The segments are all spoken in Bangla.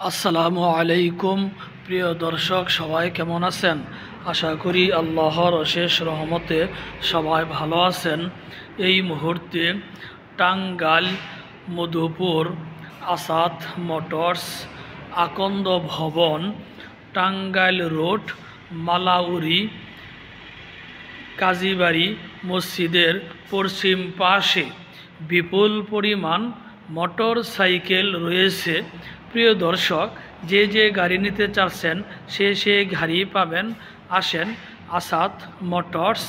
আসসালামু আলাইকুম প্রিয় দর্শক, সবাই কেমন আছেন? আশা করি আল্লাহর অশেষ রহমতে সবাই ভালো আছেন। এই মুহূর্তে টাঙ্গাইল মধুপুর আসাদ মোটরস আকন্দ ভবন টাঙ্গাইল রোড মালাউরি কাজীবাড়ি মসজিদের পশ্চিম পাশে বিপুল পরিমাণ মোটর সাইকেল রয়েছে। প্রিয় দর্শক, যে গাড়ি নিতে চাচ্ছেন সে গাড়ি পাবেন। আসেন আসাদ মোটরস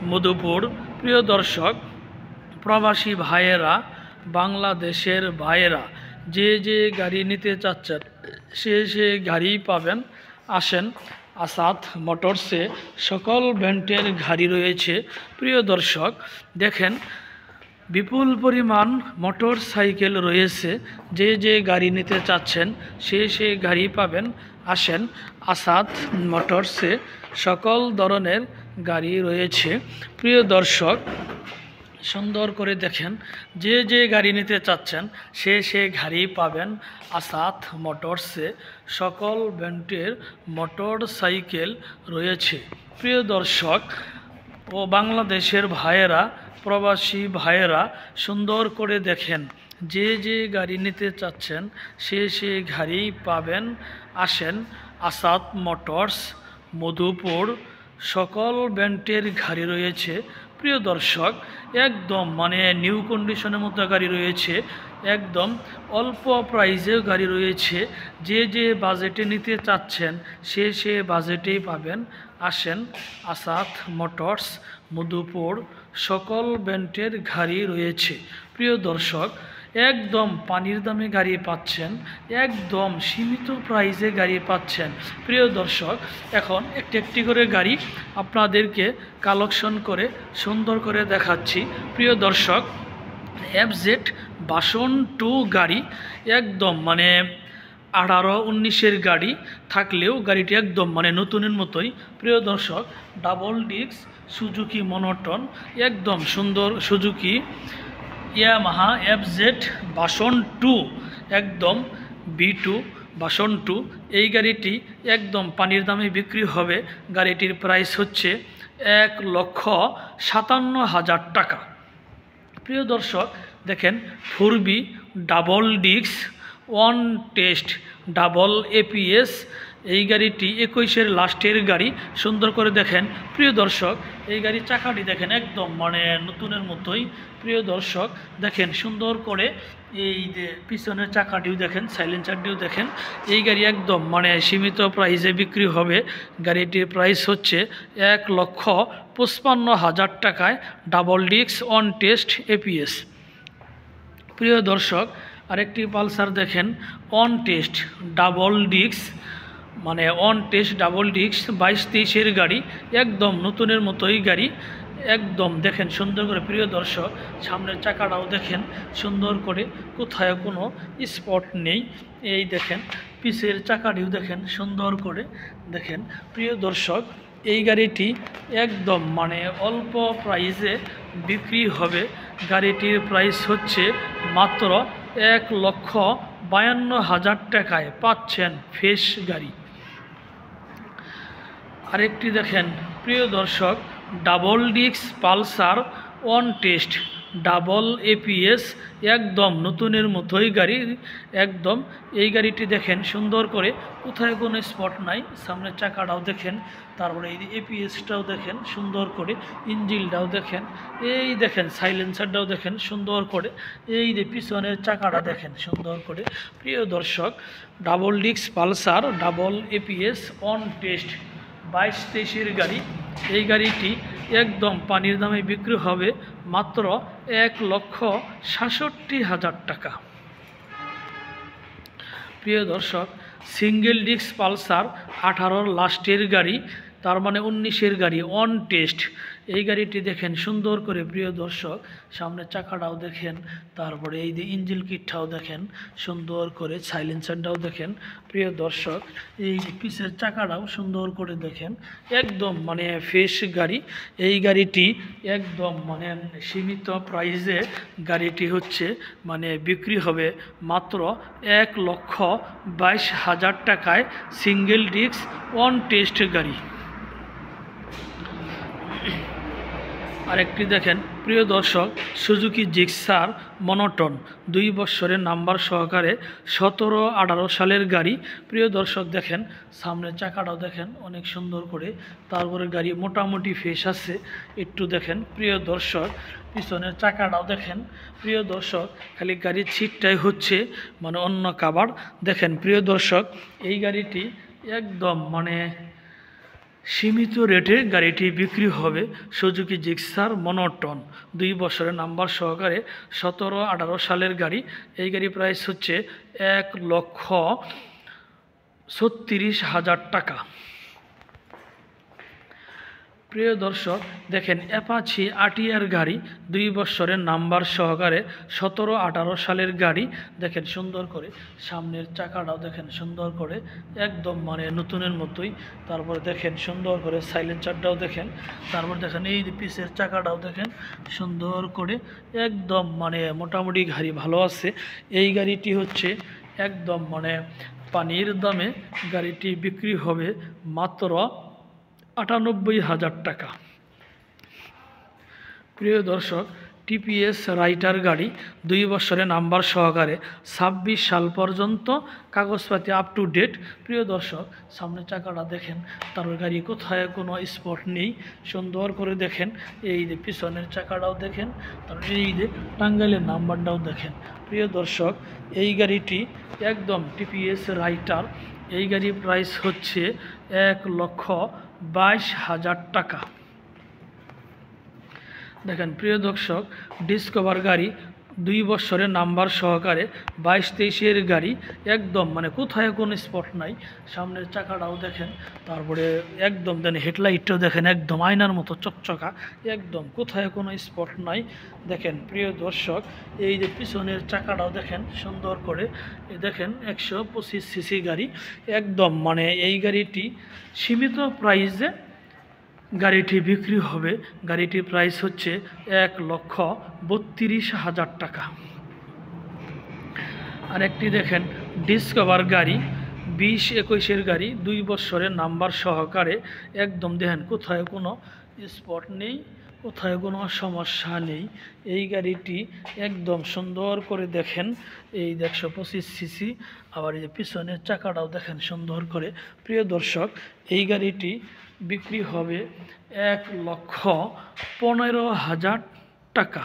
মধুপুর। প্রিয় দর্শক, প্রবাসী ভাইয়েরা, বাংলাদেশের ভাইয়েরা যে গাড়ি নিতে চাচ্ছেন সে গাড়ি পাবেন। আসেন আসাদ মোটরসে সকল ব্র্যান্ডের গাড়ি রয়েছে। প্রিয় দর্শক, দেখেন বিপুল পরিমাণ মোটর সাইকেল রয়েছে। যে গাড়ি নিতে চাচ্ছেন সে গাড়ি পাবেন। আসেন আসাদ মোটরসে সকল ধরনের গাড়ি রয়েছে। প্রিয় দর্শক, সুন্দর করে দেখেন, যে গাড়ি নিতে চাচ্ছেন সে গাড়ি পাবেন। আসাদ মোটরসে সকল ব্র্যান্ডের মোটর সাইকেল রয়েছে। প্রিয় দর্শক ও বাংলাদেশের ভাইয়েরা, প্রবাসী ভাইয়েরা, সুন্দর করে দেখেন, যে গাড়ি নিতে চাচ্ছেন সে গাড়ি পাবেন। আসেন আসাদ মোটরস মধুপুর, সকল ব্র্যান্ডের গাড়ি রয়েছে। প্রিয় দর্শক, একদম নিউ কন্ডিশনের মতো গাড়ি রয়েছে, একদম অল্প প্রাইসেও গাড়ি রয়েছে। যে বাজেটে নিতে চাচ্ছেন সে বাজেটেই পাবেন। আসেন আসাদ মোটরস মধুপুর, সকল ব্র্যান্ডের গাড়ি রয়েছে। প্রিয় দর্শক, একদম পানির দামে গাড়ি পাচ্ছেন, একদম সীমিত প্রাইসে গাড়ি পাচ্ছেন। প্রিয় দর্শক, এখন একটি করে গাড়ি আপনাদেরকে কালেকশন করে সুন্দর করে দেখাচ্ছি। প্রিয় দর্শক, FZ ভার্সন 2 গাড়ি, একদম 18-19-এর গাড়ি থাকলেও গাড়িটি একদম নতুনের মতোই। প্রিয় দর্শক, ডাবল ডিস্ক সুজুকি মনোটন, একদম সুন্দর সুজুকি ইয়ামাহা FZ ভার্সন 2, একদম B2 ভার্সন 2। এই গাড়িটি একদম পানির দামে বিক্রি হবে। গাড়িটির প্রাইস হচ্ছে 1,57,000 টাকা। প্রিয় দর্শক, দেখেন 4B double disc one test double APS, এই গাড়িটি 21-এর লাস্টের গাড়ি। সুন্দর করে দেখেন প্রিয় দর্শক, এই গাড়ির চাকাটি দেখেন একদম নতুনের মতোই। প্রিয় দর্শক, দেখেন সুন্দর করে এই যে পিছনের চাকাটিও দেখেন, সাইলেন্সারটিও দেখেন। এই গাড়ি একদম সীমিত প্রাইসে বিক্রি হবে। গাড়িটির প্রাইস হচ্ছে 1,55,000 টাকায়, double disc on test APS। প্রিয় দর্শক, আরেকটি পালসার দেখেন, on test double disc on test double disc 22-23-এর গাড়ি, একদম নতুনের মতোই গাড়ি, একদম দেখেন সুন্দর করে। প্রিয় দর্শক, সামনের চাকাটাও দেখেন সুন্দর করে, কোথায় কোনো স্পট নেই। এই দেখেন পিছের চাকাটিও দেখেন সুন্দর করে দেখেন। প্রিয় দর্শক, এই গাড়িটি একদম অল্প প্রাইসে বিক্রি হবে। গাড়িটির প্রাইস হচ্ছে মাত্র 1,52,000 টাকায় পাচ্ছেন ফ্রেশ গাড়ি। আরেকটি দেখেন প্রিয় দর্শক, double disc Pulsar on test double APS, একদম নতুনের মতোই গাড়ি, একদম। এই গাড়িটি দেখেন সুন্দর করে, কোথায় কোনো স্পট নাই। সামনের চাকাটাও দেখেন, তারপরে এই APSটাও দেখেন সুন্দর করে, ইঞ্জিনটাও দেখেন, এই দেখেন সাইলেন্সারটাও দেখেন সুন্দর করে, এই যে পিছনের চাকাটা দেখেন সুন্দর করে। প্রিয় দর্শক, double disc Pulsar double APS on test 22-23-এর গাড়ি। এই গাড়িটি একদম পানির দামে বিক্রি হবে মাত্র 1,67,000 টাকা। প্রিয় দর্শক, সিঙ্গেল ডিস্ক পালসার 18-র লাস্টের গাড়ি, তার মানে 19-এর গাড়ি অন টেস্ট। এই গাড়িটি দেখেন সুন্দর করে প্রিয় দর্শক, সামনের চাকাটাও দেখেন, তারপরে এই যে ইঞ্জিন কিটটাও দেখেন সুন্দর করে, সাইলেন্সারটাও দেখেন প্রিয় দর্শক, এই যে পিছের চাকাটাও সুন্দর করে দেখেন, একদম মানে ফ্রেশ গাড়ি। এই গাড়িটি একদম মানে সীমিত প্রাইসে গাড়িটি হচ্ছে মানে বিক্রি হবে মাত্র 1,22,000 টাকায়, সিঙ্গেল ডিস্ক অন টেস্ট গাড়ি। আরেকটি দেখেন প্রিয় দর্শক, সুজুকি জিক্সার মনোটন 2 বছরের নাম্বার সহকারে 17-18 সালের গাড়ি। প্রিয় দর্শক দেখেন সামনের চাকাটাও দেখেন অনেক সুন্দর করে, তারপরে গাড়ি মোটামুটি ফ্রেশ আছে একটু দেখেন প্রিয় দর্শক, পিছনের চাকাটাও দেখেন প্রিয় দর্শক, খালি গাড়ির সিটটাই হচ্ছে মানে অন্য কাভার। দেখেন প্রিয় দর্শক, এই গাড়িটি একদম মানে সীমিত রেটে গাড়িটি বিক্রি হবে, সুজুকি জিক্সার মনোটন 2 বছরের নাম্বার সহকারে 17-18 সালের গাড়ি। এই গাড়ি প্রাইস হচ্ছে 1,36,000 টাকা। প্রিয় দর্শক দেখেন অ্যাপাচি আরটিআর গাড়ি 2 বছরের নাম্বার সহকারে 17-18 সালের গাড়ি। দেখেন সুন্দর করে সামনের চাকাটাও দেখেন সুন্দর করে, একদম মানে নতুনের মতোই। তারপরে দেখেন সুন্দর করে সাইলেন্সারটাও দেখেন, তারপর দেখেন এই পিসের চাকাটাও দেখেন সুন্দর করে, একদম মানে মোটামুটি গাড়ি ভালো আছে। এই গাড়িটি হচ্ছে একদম মানে পানির দামে গাড়িটি বিক্রি হবে মাত্র 98,000 টাকা। প্রিয় দর্শক টিপিএস রাইটার গাড়ি 2 বছরের নাম্বার সহকারে 26 সাল পর্যন্ত কাগজপাতি আপ টু ডেট। প্রিয় দর্শক সামনের চাকাটা দেখেন, তারপর গাড়ি কোথায় কোনো স্পট নেই, সুন্দর করে দেখেন। এই যে পিছনের চাকাটাও দেখেন, তারপর এই যে টাঙ্গাইলের নাম্বারটাও দেখেন। প্রিয় দর্শক এই গাড়িটি একদম টিপিএস রাইটার, এই গাড়ির প্রাইস হচ্ছে 1,22,000 টাকা। দেখেন প্রিয় দর্শক ডিসকভার গাড়ি 2 বছরের নাম্বার সহকারে 22-23-এর গাড়ি, একদম মানে কোথায় কোনো স্পট নাই। সামনের চাকাটাও দেখেন, তারপরে একদম দেন হেডলাইটটাও দেখেন একদম আয়নার মতো চকচকা, একদম কোথায় কোনো স্পট নাই। দেখেন প্রিয় দর্শক এই যে পিছনের চাকাটাও দেখেন সুন্দর করে, দেখেন 125 সিসি গাড়ি, একদম মানে এই গাড়িটি সীমিত প্রাইসে গাড়িটি বিক্রি হবে। গাড়িটির প্রাইস হচ্ছে 1,32,000 টাকা। আরেকটি দেখেন ডিসকভার গাড়ি 20-21-এর গাড়ি 2 বছরের নাম্বার সহকারে, একদম দেখেন কোথায় কোনো স্পট নেই, কোথায় কোনো সমস্যা নেই। এই গাড়িটি একদম সুন্দর করে দেখেন, এই 125 সিসি, আবার এই পিছনের চাকাটাও দেখেন সুন্দর করে। প্রিয় দর্শক এই গাড়িটি বিক্রি হবে 1,15,000 টাকা।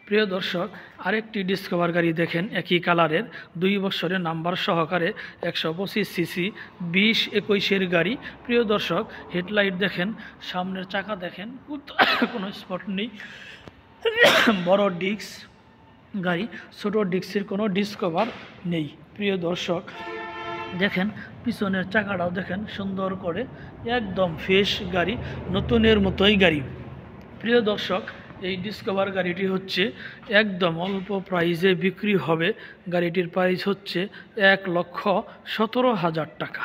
প্রিয় দর্শক আরেকটি ডিসকভার গাড়ি দেখেন একই কালারের 2 বছরের নাম্বার সহকারে 125 সিসি 20-21-এর গাড়ি। প্রিয় দর্শক হেডলাইট দেখেন, সামনের চাকা দেখেন কোনো স্পট নেই, বড় ডিস্ক গাড়ি, ছোট ডিস্কের কোনো ডিসকভার নেই। প্রিয় দর্শক দেখেন পিছনের চাকাটাও দেখেন সুন্দর করে, একদম ফ্রেশ গাড়ি, নতুনের মতোই গাড়ি। প্রিয় দর্শক এই ডিসকভার গাড়িটি হচ্ছে একদম অল্প প্রাইসে বিক্রি হবে। গাড়িটির প্রাইস হচ্ছে 1,17,000 টাকা।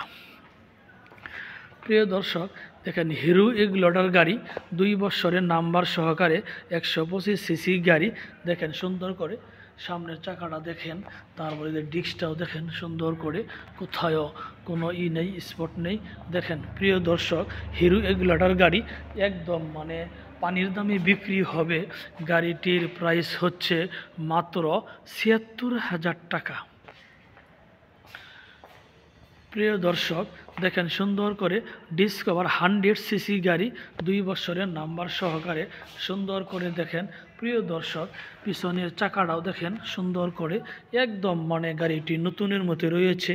প্রিয় দর্শক দেখেন হিরো এক্সপ্লোরার গাড়ি 2 বছরের নাম্বার সহকারে 125 সিসি গাড়ি। দেখেন সুন্দর করে সামনের চাকাটা দেখেন, তারপরে ডিস্কটাও দেখেন সুন্দর করে, কোথাও কোনো নেই, স্পট নেই। দেখেন প্রিয় দর্শক হিরো এক্সপ্লোরার গাড়ি একদম মানে পানির দামে বিক্রি হবে। গাড়িটির প্রাইস হচ্ছে মাত্র 76,000 টাকা। প্রিয় দর্শক দেখেন সুন্দর করে ডিসকভার 100 সিসি গাড়ি 2 বছরের নাম্বার সহকারে, সুন্দর করে দেখেন। প্রিয় দর্শক পিছনের চাকাটাও দেখেন সুন্দর করে, একদম মানে গাড়িটি নতুনের মতো রয়েছে।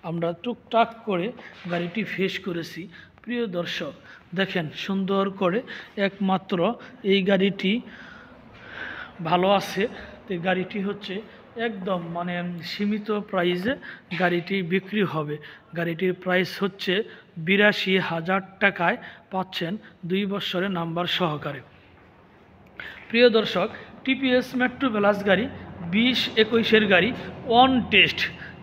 আমরা টুকটাক করে গাড়িটি ফ্রেশ করেছি। প্রিয় দর্শক দেখেন সুন্দর করে, একমাত্র এই গাড়িটি ভালো আছে। তো গাড়িটি হচ্ছে একদম মানে সীমিত প্রাইসে গাড়িটি বিক্রি হবে। গাড়িটির প্রাইস হচ্ছে ৮২,০০০ টাকায় পাচ্ছেন ২ বছরের নাম্বার সহকারে। প্রিয় দর্শক, টিপিএস মেট্রো প্লাস গাড়ি ২০-২১-এর গাড়ি অন টেস্ট,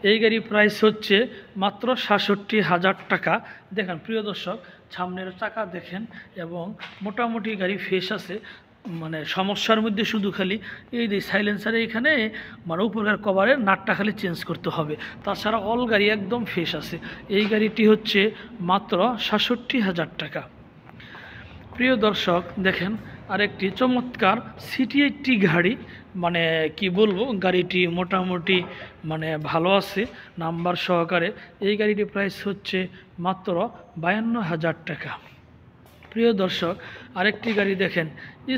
এই গাড়ির প্রাইস হচ্ছে মাত্র ৬৭,০০০ টাকা। দেখেন প্রিয় দর্শক, সামনের চাকা দেখেন এবং মোটামুটি গাড়ি ফ্রেশ আছে। মানে সমস্যার মধ্যে শুধু খালি এই যে সাইলেন্সারে এখানে মানে উপরের কভারের নাটটা খালি চেঞ্জ করতে হবে, তাছাড়া অল গাড়ি একদম ফ্রেশ আছে। এই গাড়িটি হচ্ছে মাত্র ৬৭,০০০ টাকা। প্রিয় দর্শক দেখেন আরেকটি চমৎকার সিটি80 গাড়ি, মানে কি বলবো, গাড়িটি মোটামুটি মানে ভালো আছে নাম্বার সহকারে। এই গাড়িটির প্রাইস হচ্ছে মাত্র ৫২,০০০ টাকা। প্রিয় দর্শক আরেকটি গাড়ি দেখেন,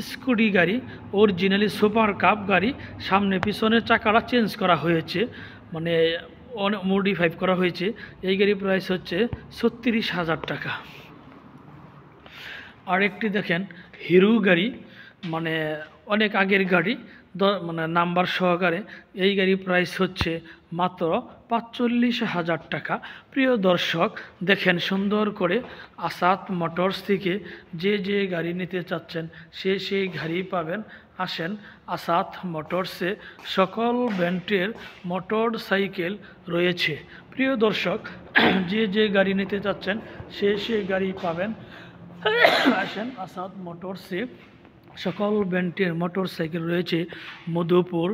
স্কুটি গাড়ি, অরিজিনালি সুপার কাপ গাড়ি, সামনে পিছনের চাকাটা চেঞ্জ করা হয়েছে, মানে মডিফাই করা হয়েছে। এই গাড়ির প্রাইস হচ্ছে ৩৬,০০০ টাকা। আরেকটি দেখেন হিরো গাড়ি, মানে অনেক আগের গাড়ি, মানে নাম্বার সহকারে। এই গাড়ির প্রাইস হচ্ছে মাত্র ৪৫,০০০ টাকা। প্রিয় দর্শক দেখেন সুন্দর করে আসাদ মোটরস থেকে যে গাড়ি নিতে চাচ্ছেন সেই গাড়ি পাবেন। আসেন আসাদ মোটরসে সকল ব্র্যান্ডের মোটর সাইকেল রয়েছে। প্রিয় দর্শক যে গাড়ি নিতে চাচ্ছেন সেই গাড়ি পাবেন। আসেন আসাদ মোটরসে সকল ব্র্যান্ডের মোটর সাইকেল রয়েছে। মধুপুর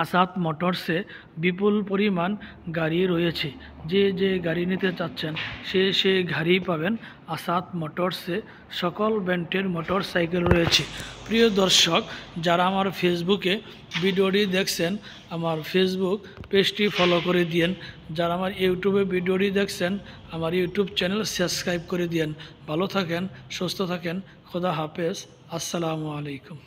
আসাদ মোটরসে বিপুল পরিমাণ গাড়ি রয়েছে। যে গাড়ি নিতে চাচ্ছেন সে গাড়ি পাবেন আসাদ মোটরসে। সকল ব্র্যান্ডের মোটর সাইকেল রয়েছে। প্রিয় দর্শক যারা আমার ফেসবুকে ভিডিওটি দেখছেন আমার ফেসবুক পেজটি ফলো করে দিন। যারা আমার ইউটিউবে ভিডিওটি দেখছেন আমার ইউটিউব চ্যানেল সাবস্ক্রাইব করে দিন। ভালো থাকেন, সুস্থ থাকেন, খোদা হাফেজ, আসসালামু আলাইকুম।